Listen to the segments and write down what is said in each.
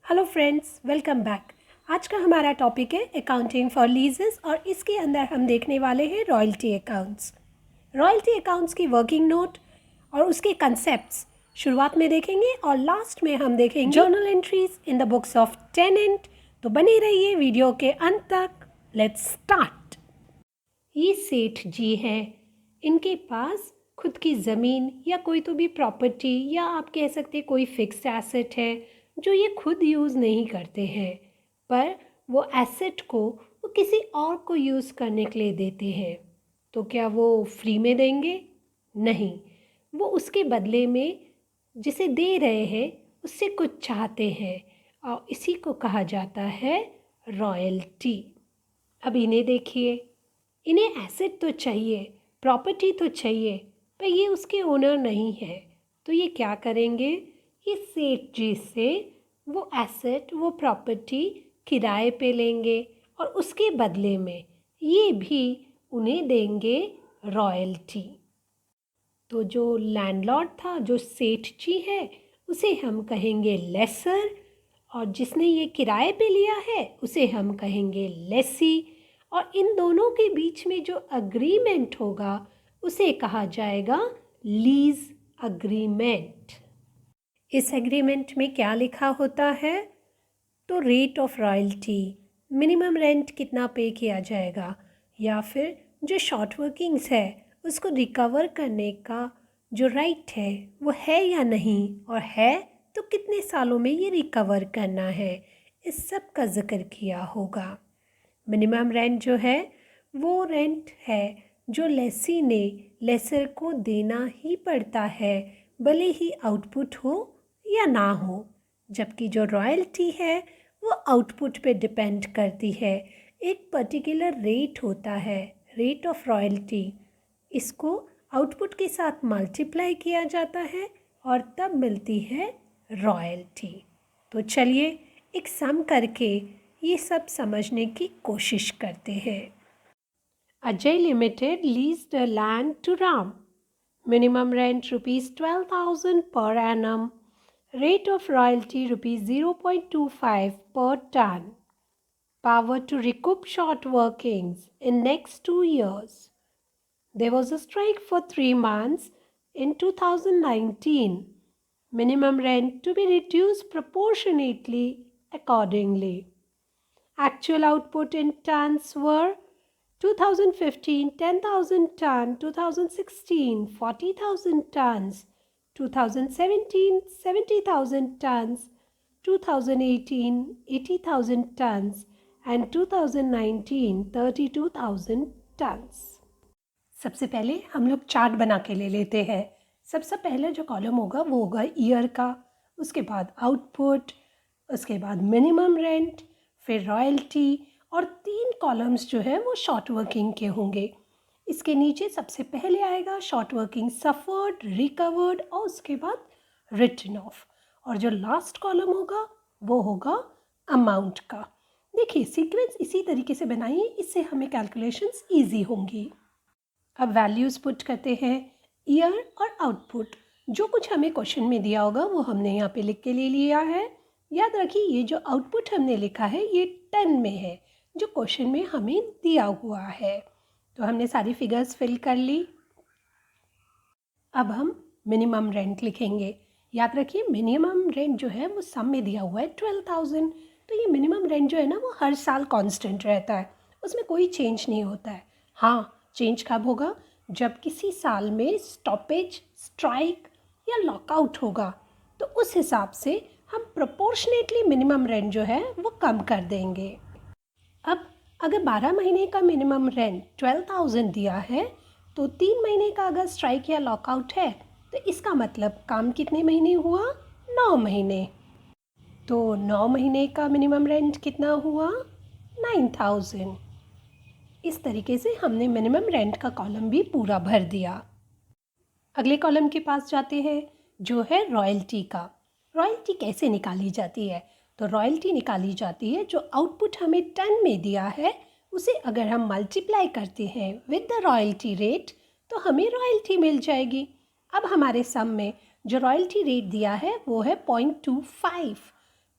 Hello friends, welcome back. आज का हमारा टॉपिक है अकाउंटिंग फॉर लीजेस और इसके अंदर हम देखने वाले हैं रॉयल्टी अकाउंट्स। रॉयल्टी अकाउंट्स की वर्किंग नोट और उसके कंसेप्ट्स शुरुआत में देखेंगे और लास्ट में हम देखेंगे journal entries in the books of tenant. तो बने रहिए वीडियो के अंत तक। Let's start. ये सेठ जी हैं, इनके पास खुद की ज़मीन या कोई तो भी प्रॉपर्टी या आप कह सकते कोई फिक्स एसेट है जो ये खुद यूज़ नहीं करते हैं, पर वो एसेट को वो किसी और को यूज़ करने के लिए देते हैं। तो क्या वो फ्री में देंगे? नहीं, वो उसके बदले में जिसे दे रहे हैं उससे कुछ चाहते हैं और इसी को कहा जाता है रॉयल्टी। अब इन्हें देखिए, इन्हें एसेट तो चाहिए, प्रॉपर्टी तो चाहिए, पर ये उसके ओनर नहीं है। तो ये क्या करेंगे? ये सेठ जी से वो एसेट, वो प्रॉपर्टी किराए पे लेंगे और उसके बदले में ये भी उन्हें देंगे रॉयल्टी। तो जो लैंडलॉर्ड था, जो सेठ जी है, उसे हम कहेंगे लेसर और जिसने ये किराए पे लिया है उसे हम कहेंगे लेसी। और इन दोनों के बीच में जो अग्रीमेंट होगा उसे कहा जाएगा लीज अग्रीमेंट। इस एग्रीमेंट में क्या लिखा होता है? तो rate of royalty, minimum rent कितना पे किया जाएगा, या फिर जो शॉर्ट वर्किंग्स है उसको रिकवर करने का जो राइट है वो है या नहीं, और है तो कितने सालों में ये रिकवर करना है, इस सब का जिक्र किया होगा। मिनिमम रेंट जो है वो रेंट है जो लेसी ने लेसर को देना ही पड़ता है, भले ही आउटपुट हो या ना हो। जबकि जो रॉयल्टी है वो आउटपुट पे डिपेंड करती है। एक पर्टिकुलर रेट होता है, रेट ऑफ रॉयल्टी। इसको आउटपुट के साथ मल्टीप्लाई किया जाता है और तब मिलती है रॉयल्टी। तो चलिए एक सम करके ये सब समझने की कोशिश करते हैं। Ajay limited leased the land to Ram. Minimum rent ₹12,000 per annum. Rate of royalty ₹0.25 per ton. Power to recoup short workings in next 2 years. There was a strike for 3 months in 2019. Minimum rent to be reduced proportionately accordingly. Actual output in tons were 2015 10,000 ton, 2016 40,000 tons, 2017 70,000 tons, 2018 80,000 tons and 2019 32,000 tons। सबसे पहले हम लोग chart बना के ले लेते हैं। सबसे पहले जो कॉलम होगा वो होगा ईयर का, उसके बाद आउटपुट, उसके बाद मिनिमम रेंट, फिर रॉयल्टी, और 3 कॉलम्स जो है वो शॉर्ट वर्किंग के होंगे। इसके नीचे सबसे पहले आएगा शॉर्ट वर्किंग सफर्ड, रिकवर्ड और उसके बाद रिटन ऑफ, और जो लास्ट कॉलम होगा वो होगा अमाउंट का। देखिए सीक्वेंस इसी तरीके से बनाइए, इससे हमें कैलकुलेशंस ईजी होंगी। अब वैल्यूज़ पुट करते हैं, ईयर और आउटपुट। जो कुछ हमें क्वेश्चन में दिया होगा वो हमने यहाँ पे लिख के ले लिया है। याद रखिए ये जो आउटपुट हमने लिखा है ये 10 में है, जो क्वेश्चन में हमें दिया हुआ है। तो हमने सारी फिगर्स फिल कर ली। अब हम मिनिमम रेंट लिखेंगे। याद रखिए मिनिमम रेंट जो है वो सम में दिया हुआ है 12,000। तो ये मिनिमम रेंट जो है ना वो हर साल कांस्टेंट रहता है, उसमें कोई चेंज नहीं होता है। हाँ, चेंज कब होगा? जब किसी साल में स्टॉपेज, स्ट्राइक या लॉकआउट होगा, तो उस हिसाब से हम प्रोपोर्शनेटली मिनिमम रेंट जो है वो कम कर देंगे। अब अगर 12 महीने का मिनिमम रेंट 12,000 दिया है, तो 3 महीने का अगर स्ट्राइक या लॉकआउट है तो इसका मतलब काम कितने महीने हुआ? 9 महीने। तो 9 महीने का मिनिमम रेंट कितना हुआ? 9,000। इस तरीके से हमने मिनिमम रेंट का कॉलम भी पूरा भर दिया। अगले कॉलम के पास जाते हैं जो है रॉयल्टी का। रॉयल्टी कैसे निकाली जाती है? तो रॉयल्टी निकाली जाती है जो आउटपुट हमें 10 में दिया है उसे अगर हम मल्टीप्लाई करते हैं विद द रॉयल्टी रेट तो हमें रॉयल्टी मिल जाएगी। अब हमारे सम में जो रॉयल्टी रेट दिया है वो है 0.25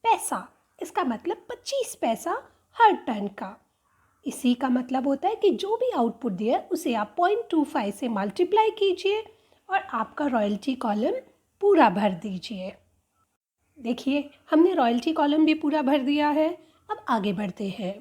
पैसा। इसका मतलब 25 पैसा हर टन का। इसी का मतलब होता है कि जो भी आउटपुट दिया उसे आप 0.25 से मल्टीप्लाई कीजिए और आपका रॉयल्टी कॉलम पूरा भर दीजिए। देखिए, हमने रॉयल्टी कॉलम भी पूरा भर दिया है। अब आगे बढ़ते हैं।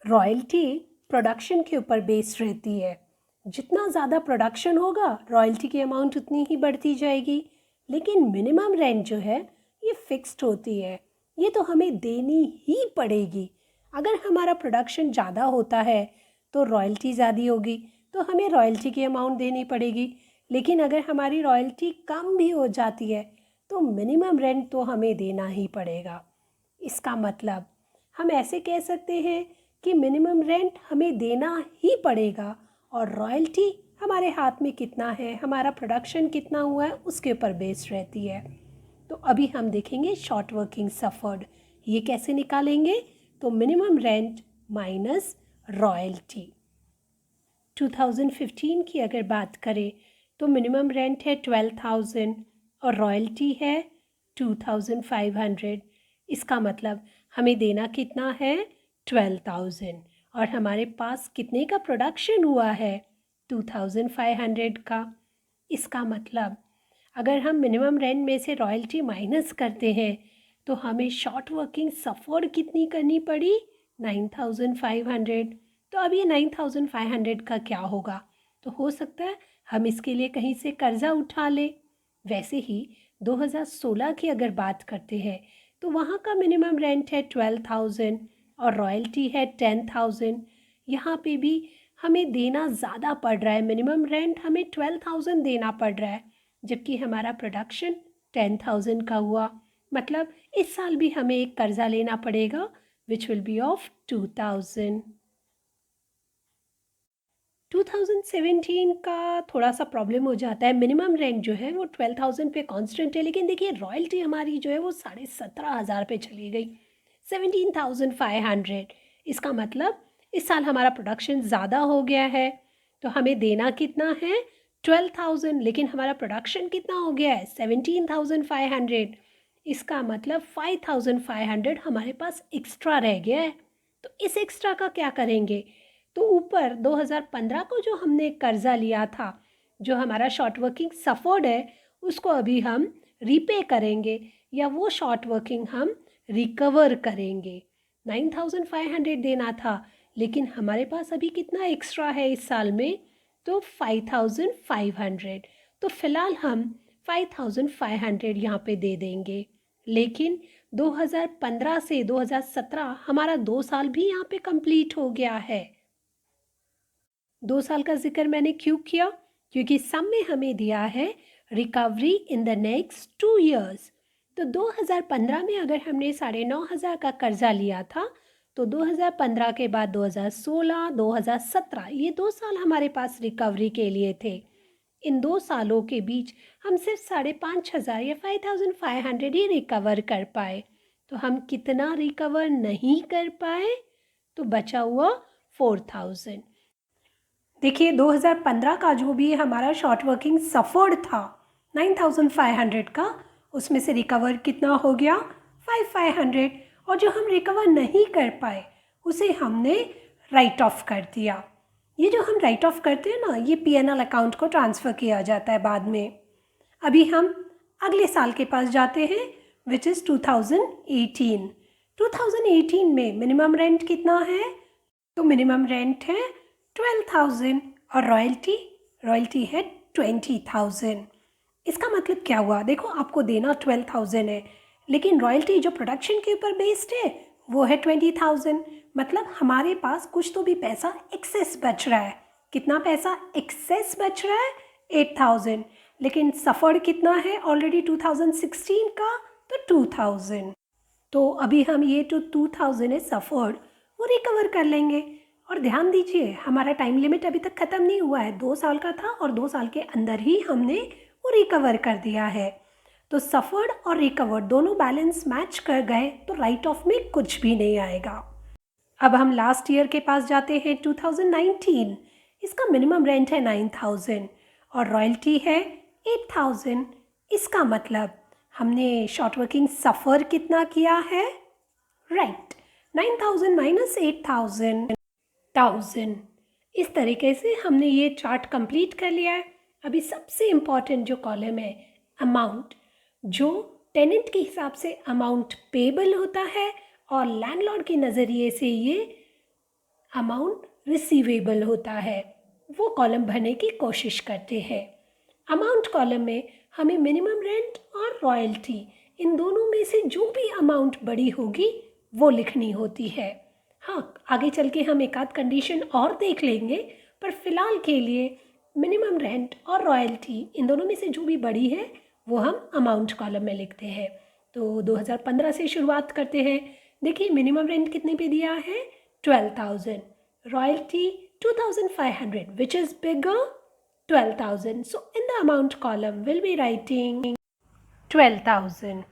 रॉयल्टी प्रोडक्शन के ऊपर बेस्ड रहती है। जितना ज़्यादा प्रोडक्शन होगा रॉयल्टी की अमाउंट उतनी ही बढ़ती जाएगी। लेकिन मिनिमम रेंट जो है ये फिक्स्ड होती है, ये तो हमें देनी ही पड़ेगी। अगर हमारा प्रोडक्शन ज़्यादा होता है तो रॉयल्टी ज़्यादा होगी, तो हमें रॉयल्टी की अमाउंट देनी पड़ेगी। लेकिन अगर हमारी रॉयल्टी कम भी हो जाती है तो मिनिमम रेंट तो हमें देना ही पड़ेगा। इसका मतलब हम ऐसे कह सकते हैं कि मिनिमम रेंट हमें देना ही पड़ेगा और रॉयल्टी हमारे हाथ में कितना है, हमारा प्रोडक्शन कितना हुआ है, उसके ऊपर बेस्ड रहती है। तो अभी हम देखेंगे शॉर्ट वर्किंग सफर्ड। ये कैसे निकालेंगे? तो मिनिमम रेंट माइनस रॉयल्टी। 2015 की अगर बात करें तो मिनिमम रेंट है 12,000 और रॉयल्टी है 2,500। इसका मतलब हमें देना कितना है? 12,000 और हमारे पास कितने का प्रोडक्शन हुआ है? 2,500 का। इसका मतलब अगर हम मिनिमम रेंट में से रॉयल्टी माइनस करते हैं तो हमें शॉर्ट वर्किंग सफर्ड कितनी करनी पड़ी? 9,500। तो अब ये 9,500 का क्या होगा? तो हो सकता है हम इसके लिए कहीं से कर्जा उठा लें। वैसे ही 2016 की अगर बात करते हैं तो वहाँ का मिनिमम रेंट है 12,000 और रॉयल्टी है 10,000। यहाँ पे भी हमें देना ज़्यादा पड़ रहा है। मिनिमम रेंट हमें 12,000 देना पड़ रहा है जबकि हमारा प्रोडक्शन 10,000 का हुआ। मतलब इस साल भी हमें एक कर्जा लेना पड़ेगा विच विल बी ऑफ 2,000। 2017 का थोड़ा सा प्रॉब्लम हो जाता है। मिनिमम रेंट जो है वो 12,000 पे कांस्टेंट है, लेकिन देखिए रॉयल्टी हमारी जो है वो 17,500 पे चली गई, 17,500। इसका मतलब इस साल हमारा प्रोडक्शन ज़्यादा हो गया है तो हमें देना कितना है? 12,000, लेकिन हमारा प्रोडक्शन कितना हो गया है? 17,500। इसका मतलब 5,500 हमारे पास एक्स्ट्रा रह गया है। तो इस एक्स्ट्रा का क्या करेंगे? तो ऊपर 2015 को जो हमने कर्जा लिया था, जो हमारा शॉर्ट वर्किंग सफर्ड है, उसको अभी हम रीपे करेंगे या वो शॉर्ट वर्किंग हम रिकवर करेंगे। 9,500 देना था लेकिन हमारे पास अभी कितना एक्स्ट्रा है इस साल में? तो 5,500। तो फिलहाल हम 5,500 यहाँ पे दे देंगे। लेकिन 2015 से 2017 हमारा 2 साल भी यहाँ पे कंप्लीट हो गया है। 2 साल का जिक्र मैंने क्यों किया? क्योंकि सम में हमें दिया है recovery in the next 2 years. तो 2015 में अगर हमने 9,500 का कर्जा लिया था तो 2015 के बाद 2016, 2017 ये 2 साल हमारे पास रिकवरी के लिए थे। इन 2 सालों के बीच हम सिर्फ 5,500 या 5,500 ही रिकवर कर पाए। तो हम कितना रिकवर नहीं कर पाए? तो बचा हुआ 4,000। देखिए 2015 का जो भी हमारा शॉर्ट वर्किंग सफर्ड था 9,500 का, उसमें से रिकवर कितना हो गया? 5,500। और जो हम रिकवर नहीं कर पाए उसे हमने राइट ऑफ कर दिया। ये जो हम राइट ऑफ करते हैं ना, ये पीएनएल अकाउंट को ट्रांसफ़र किया जाता है बाद में। अभी हम अगले साल के पास जाते हैं विच इज़ 2018। 2018 में मिनिमम रेंट कितना है? तो मिनिमम रेंट है 12,000 और रॉयल्टी है 20,000। इसका मतलब क्या हुआ? देखो आपको देना 12,000 है लेकिन रॉयल्टी जो प्रोडक्शन के ऊपर बेस्ड है वो है 20,000। मतलब हमारे पास कुछ तो भी पैसा एक्सेस बच रहा है। कितना पैसा एक्सेस बच रहा है? 8,000। लेकिन सफर्ड कितना है ऑलरेडी 2016 का? तो 2,000। तो अभी हम ये जो 2,000 है सफर्ड वो रिकवर कर लेंगे। और ध्यान दीजिए हमारा टाइम लिमिट अभी तक ख़त्म नहीं हुआ है, 2 साल का था और 2 साल के अंदर ही हमने वो रिकवर कर दिया है। तो सफर्ड और रिकवर्ड दोनों बैलेंस मैच कर गए तो राइट ऑफ में कुछ भी नहीं आएगा। अब हम लास्ट ईयर के पास जाते हैं 2019। इसका मिनिमम रेंट है 9,000 और रॉयल्टी है 8,000। इसका मतलब हमने शॉर्ट वर्किंग सफ़र कितना किया है? Right, 9,000 minus 8,000, 1000। इस तरीके से हमने ये चार्ट कंप्लीट कर लिया है। अभी सबसे इम्पॉर्टेंट जो कॉलम है, अमाउंट, जो टेनेंट के हिसाब से अमाउंट पेबल होता है और लैंडलॉर्ड के नज़रिए से ये अमाउंट रिसीवेबल होता है, वो कॉलम भरने की कोशिश करते हैं। अमाउंट कॉलम में हमें मिनिमम रेंट और रॉयल्टी, इन दोनों में से जो भी अमाउंट बड़ी होगी वो लिखनी होती है। हाँ, आगे चल के हम एक आध कंडीशन और देख लेंगे, पर फिलहाल के लिए मिनिमम रेंट और रॉयल्टी, इन दोनों में से जो भी बड़ी है वो हम अमाउंट कॉलम में लिखते हैं। तो 2015 से शुरुआत करते हैं। देखिए, मिनिमम रेंट कितने पे दिया है? 12,000, royalty 2,500, which is bigger, 12,000. So in the amount column we'll be writing 12,000.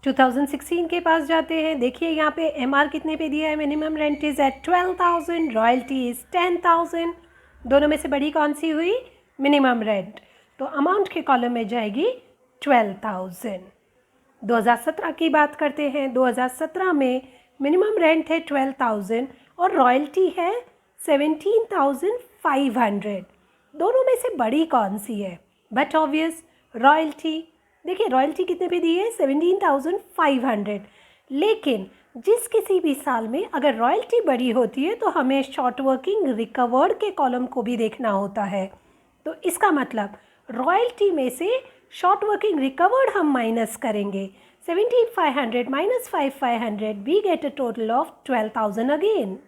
2016 के पास जाते हैं। देखिए यहाँ पे MR कितने पे दिया है? Minimum rent is at 12,000, royalty is 10,000। दोनों में से बड़ी कौन सी हुई? Minimum rent. तो अमाउंट के कॉलम में जाएगी 12,000। 2017 की बात करते हैं। 2017 में मिनिमम रेंट है 12,000 और रॉयल्टी है 17,500। दोनों में से बड़ी कौन सी है? But obvious, royalty. देखिए रॉयल्टी कितने पे दी है? 17,500। लेकिन जिस किसी भी साल में अगर रॉयल्टी बड़ी होती है तो हमें शॉर्ट वर्किंग रिकवर्ड के कॉलम को भी देखना होता है। तो इसका मतलब रॉयल्टी में से शॉर्ट वर्किंग रिकवर्ड हम माइनस करेंगे। 17,500 minus 5,500, we get a total of 12,000 again.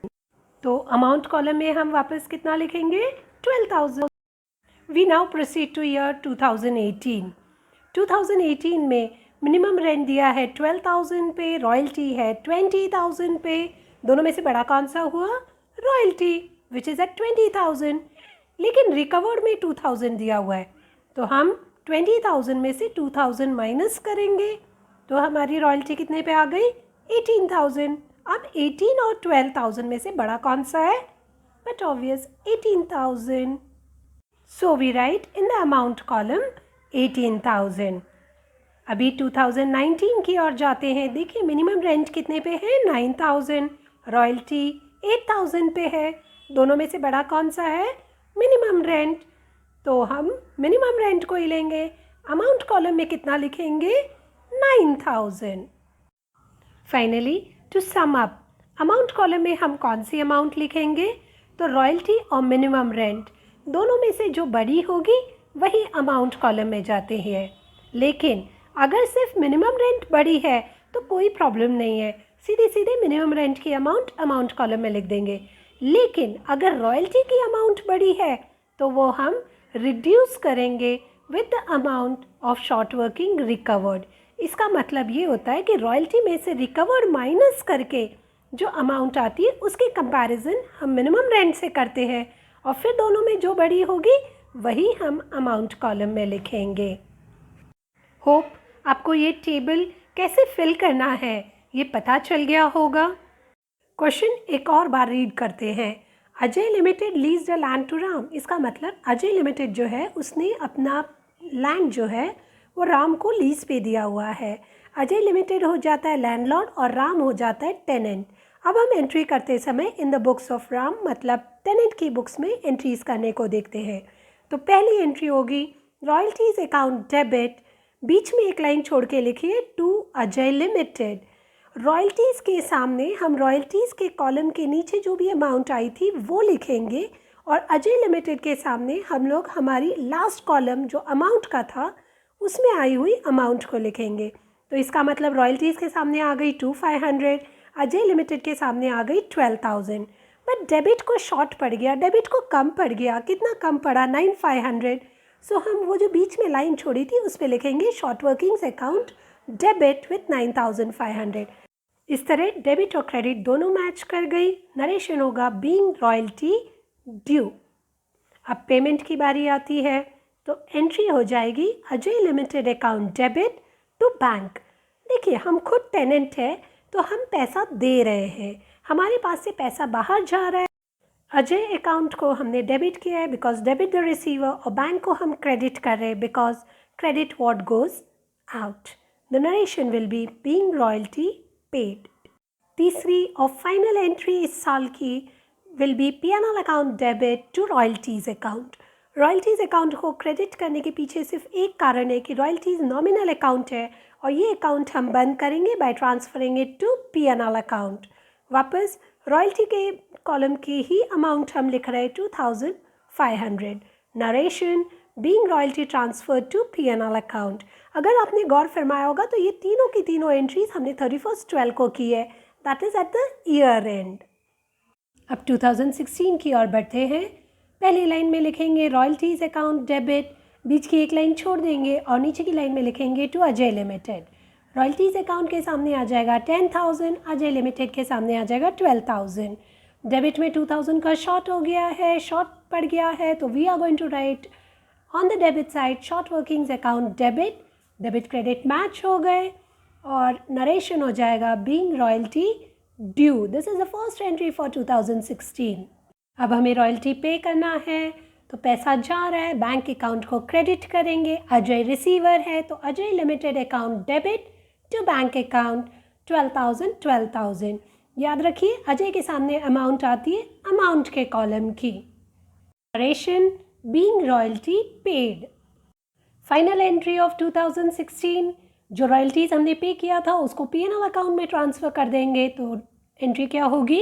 तो अमाउंट कॉलम में हम वापस कितना लिखेंगे? 12,000। We now proceed to year 2018। 2018 में मिनिमम रेंट दिया है 12,000 पे, रॉयल्टी है 20,000 पे। दोनों में से बड़ा कौन सा हुआ? Royalty, which is at 20,000। लेकिन रिकवर्ड में 2,000 दिया हुआ है, तो हम 20,000 में से 2,000 माइनस करेंगे तो हमारी रॉयल्टी कितने पे आ गई? 18,000। अब 18 और 12,000 में से बड़ा कौन सा है? But obvious 18,000। So we write in the amount column 18,000। अभी 2019 की ओर जाते हैं। देखिए मिनिमम रेंट कितने पे है? 9,000, रॉयल्टी 8,000 पे है। दोनों में से बड़ा कौन सा है? Minimum rent. तो हम मिनिमम रेंट को ही लेंगे। अमाउंट कॉलम में कितना लिखेंगे? 9,000। Finally to sum up, amount column में हम कौन सी अमाउंट लिखेंगे? तो रॉयल्टी और मिनिमम रेंट दोनों में से जो बड़ी होगी वही अमाउंट कॉलम में जाते हैं। लेकिन अगर सिर्फ मिनिमम रेंट बड़ी है तो कोई प्रॉब्लम नहीं है, सीधे सीधे मिनिमम रेंट की अमाउंट कॉलम में लिख देंगे। लेकिन अगर रॉयल्टी की अमाउंट बड़ी है तो वो हम रिड्यूस करेंगे with the amount of short working recovered. इसका मतलब ये होता है कि रॉयल्टी में से रिकवर्ड माइनस करके जो अमाउंट आती है उसकी कंपैरिजन हम मिनिमम रेंट से करते हैं और फिर दोनों में जो बड़ी होगी वही हम अमाउंट कॉलम में लिखेंगे। होप आपको ये टेबल कैसे फिल करना है ये पता चल गया होगा। क्वेश्चन एक और बार रीड करते हैं। Ajay limited lease the land to Ram. इसका मतलब अजय लिमिटेड जो है उसने अपना लैंड जो है वो राम को लीज पे दिया हुआ है। अजय लिमिटेड हो जाता है लैंडलॉर्ड और राम हो जाता है टेनेंट। अब हम एंट्री करते समय इन द बुक्स ऑफ राम, मतलब टेनेंट की बुक्स में एंट्रीज करने को देखते हैं। तो पहली एंट्री होगी रॉयल्टीज अकाउंट डेबिट, बीच में एक लाइन छोड़ के लिखिए टू अजय लिमिटेड। रॉयल्टीज़ के सामने हम रॉयल्टीज़ के कॉलम के नीचे जो भी अमाउंट आई थी वो लिखेंगे और अजय लिमिटेड के सामने हम लोग हमारी लास्ट कॉलम जो अमाउंट का था उसमें आई हुई अमाउंट को लिखेंगे। तो इसका मतलब रॉयल्टीज़ के सामने आ गई 2,500, अजय लिमिटेड के सामने आ गई 12,000। बट डेबिट को शॉर्ट पड़ गया, डेबिट को कम पड़ गया। कितना कम पड़ा? 9,500। सो हम वो जो बीच में लाइन छोड़ी थी उस पर लिखेंगे short workings account debit with 9,500। इस तरह डेबिट और क्रेडिट दोनों मैच कर गई। नरेशन होगा बीइंग रॉयल्टी ड्यू। अब पेमेंट की बारी आती है तो एंट्री हो जाएगी Ajay limited account debit to bank. देखिए हम खुद टेनेंट है तो हम पैसा दे रहे हैं, हमारे पास से पैसा बाहर जा रहा है। अजय अकाउंट को हमने डेबिट किया है बिकॉज डेबिट द रिसीवर, और बैंक को हम क्रेडिट कर रहे हैं because credit what goes out. The narration will be being royalty paid. तीसरी और फाइनल एंट्री इस साल की will be P&L account debit to royalties account. Royalties account को क्रेडिट करने के पीछे सिर्फ एक कारण है कि रॉयल्टीज़ नॉमिनल अकाउंट है और ये अकाउंट हम बंद करेंगे by transferring it to P&L account. वापस रॉयल्टी के कॉलम की ही अमाउंट हम लिख रहे हैं 2500। Narration being royalty transfer to P&L account. अगर आपने गौर फरमाया होगा तो ये तीनों की तीनों एंट्रीज हमने 31/12 को की है, that is at the year and. अब 2016 की ओर बढ़ते हैं। पहली लाइन में लिखेंगे रॉयल्टीज़ अकाउंट डेबिट, बीच की एक लाइन छोड़ देंगे और नीचे की लाइन में लिखेंगे to Ajay limited. Royalties account के सामने आ जाएगा 10,000, अजय लिमिटेड के सामने आ जाएगा 12,000। डेबिट में 2,000 का शॉर्ट हो गया है, शॉर्ट पड़ गया है, तो we are going to write on the debit side short workings account debit. Debit credit match हो गए और नरेशन हो जाएगा being royalty due. This is the first entry for 2016। अब हमें रॉयल्टी पे करना है तो पैसा जा रहा है, बैंक अकाउंट को क्रेडिट करेंगे। अजय रिसीवर है तो Ajay limited account debit to bank account 12,000। याद रखिए अजय के सामने अमाउंट आती है अमाउंट के कॉलम की। Narration being royalty paid. Final entry of 2016, जो रॉयल्टीज़ हमने पे किया था उसको P&L अकाउंट में ट्रांसफ़र कर देंगे तो एंट्री क्या होगी?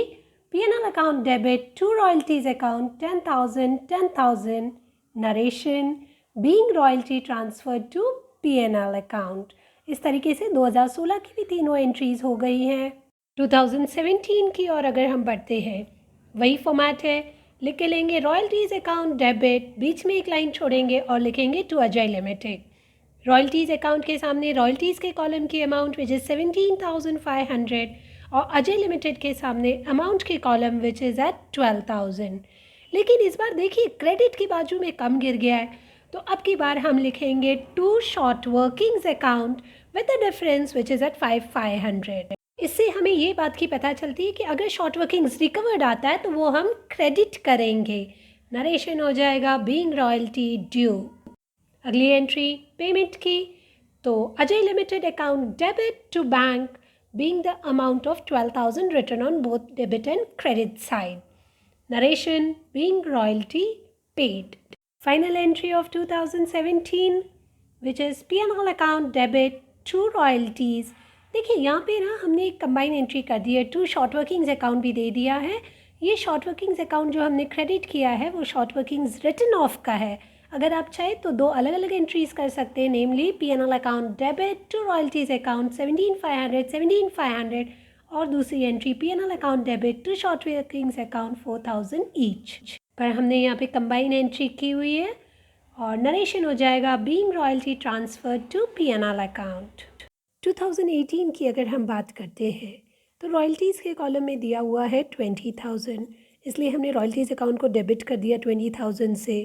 P&L account debit to royalties account 10,000। Narration being royalty transfer to P&L account. इस तरीके से 2016 की भी तीनों एंट्रीज़ हो गई हैं। 2017 की और अगर हम बढ़ते हैं, वही फॉर्मेट है, लिख के लेंगे रॉयल्टीज़ अकाउंट डेबिट, बीच में एक लाइन छोड़ेंगे और लिखेंगे to Ajay limited. Royalties account के सामने रॉयल्टीज़ के कॉलम की अमाउंट विच इज़ 17,500 और अजय लिमिटेड के सामने अमाउंट के कॉलम विच इज़ एट 12,000। लेकिन इस बार देखिए क्रेडिट की बाजू में कम गिर गया है, तो अब की बार हम लिखेंगे to short workings account with the difference which is at 5,500। इससे हमें ये बात की पता चलती है कि अगर शॉर्ट वर्किंग्स रिकवर्ड आता है तो वो हम क्रेडिट करेंगे। नरेशन हो जाएगा बीइंग रॉयल्टी ड्यू। अगली एंट्री पेमेंट की, तो Ajay limited account debit to bank being the amount of 12,000 return on both debit and credit side. Narration being royalty paid. Final entry of 2017 which is P&L account debit to royalties. देखिए यहाँ पे ना हमने एक combine entry कर दी है, to short workings account भी दे दिया है। ये शॉर्ट वर्किंग्स अकाउंट जो हमने क्रेडिट किया है वो शॉर्ट वर्किंग्स रिटन ऑफ का है। अगर आप चाहे तो दो अलग अलग एंट्रीज़ कर सकते हैं, namely P&L account debit to royalties account 17,500 और दूसरी entry P&L account debit to short workings account 4,000 each. पर हमने यहाँ पे कंबाइन एंट्री की हुई है और नरेशन हो जाएगा being royalty transfer to P&L account. 2018 की अगर हम बात करते हैं तो रॉयल्टीज़ के कॉलम में दिया हुआ है 20,000, इसलिए हमने रॉयल्टीज़ अकाउंट को डेबिट कर दिया 20,000 से।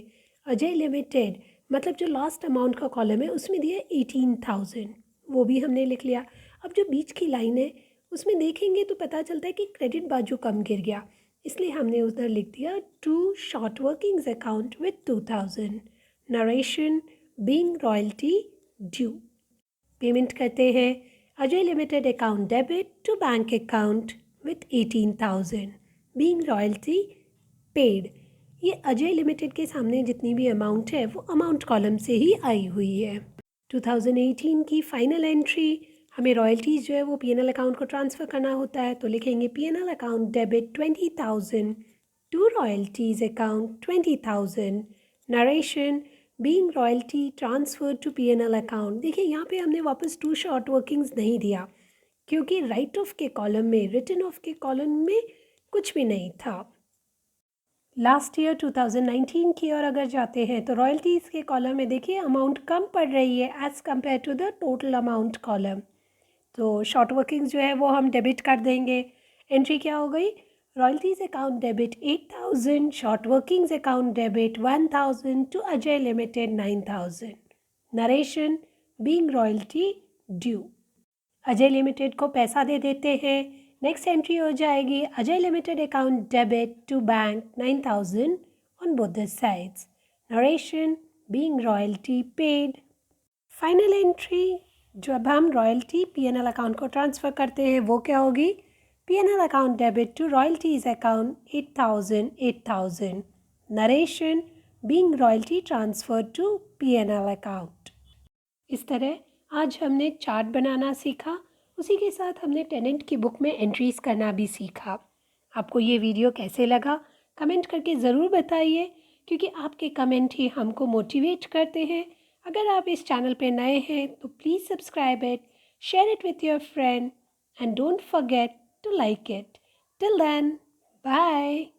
अजय लिमिटेड मतलब जो लास्ट अमाउंट का कॉलम है उसमें दिया 18,000, वो भी हमने लिख लिया। अब जो बीच की लाइन है उसमें देखेंगे तो पता चलता है कि क्रेडिट बाजू कम गिर गया, इसलिए हमने उधर लिख दिया to short workings account with 2,000। Narration being royalty due. Payment करते हैं Ajay limited account debit to bank account with 18,000 being royalty paid. ये अजय लिमिटेड के सामने जितनी भी अमाउंट है वो अमाउंट कॉलम से ही आई हुई है। 2018 की फाइनल एंट्री, हमें रॉयल्टीज़ जो है वो P&L अकाउंट को ट्रांसफ़र करना होता है, तो लिखेंगे P&L account debit 20,000 to royalties account 20,000। Narration being royalty transfer to P&L account. देखिए यहाँ पे हमने वापस टू शॉर्ट वर्किंग्स नहीं दिया क्योंकि राइट ऑफ के कॉलम में, रिटन ऑफ के कॉलम में कुछ भी नहीं था। लास्ट ईयर 2019 की और अगर जाते हैं तो रॉयल्टीज़ के कॉलम में देखिए अमाउंट कम पड़ रही है as compare to the total amount column, तो शॉर्ट वर्किंग्स जो है वो हम डेबिट कर देंगे। एंट्री क्या हो गई? Royalties account debit 8,000, short workings account debit 1,000 to Ajay limited 9,000। Narration being royalty due. Ajay limited को पैसा दे देते हैं। नेक्स्ट एंट्री हो जाएगी Ajay limited account debit to bank 9,000 on both the sides. Narration being royalty paid. Final entry जब हम royalty P&L account को ट्रांसफ़र करते हैं वो क्या होगी? P&L account debit to royalties account 8,000. Narration being royalty transferred to P&L account. इस तरह आज हमने चार्ट बनाना सीखा, उसी के साथ हमने टेनेंट की बुक में एंट्रीज करना भी सीखा। आपको ये वीडियो कैसे लगा कमेंट करके ज़रूर बताइए, क्योंकि आपके कमेंट ही हमको मोटिवेट करते हैं। अगर आप इस चैनल पे नए हैं तो please subscribe it, share it with your friend and don't forget to like it. Till then, bye.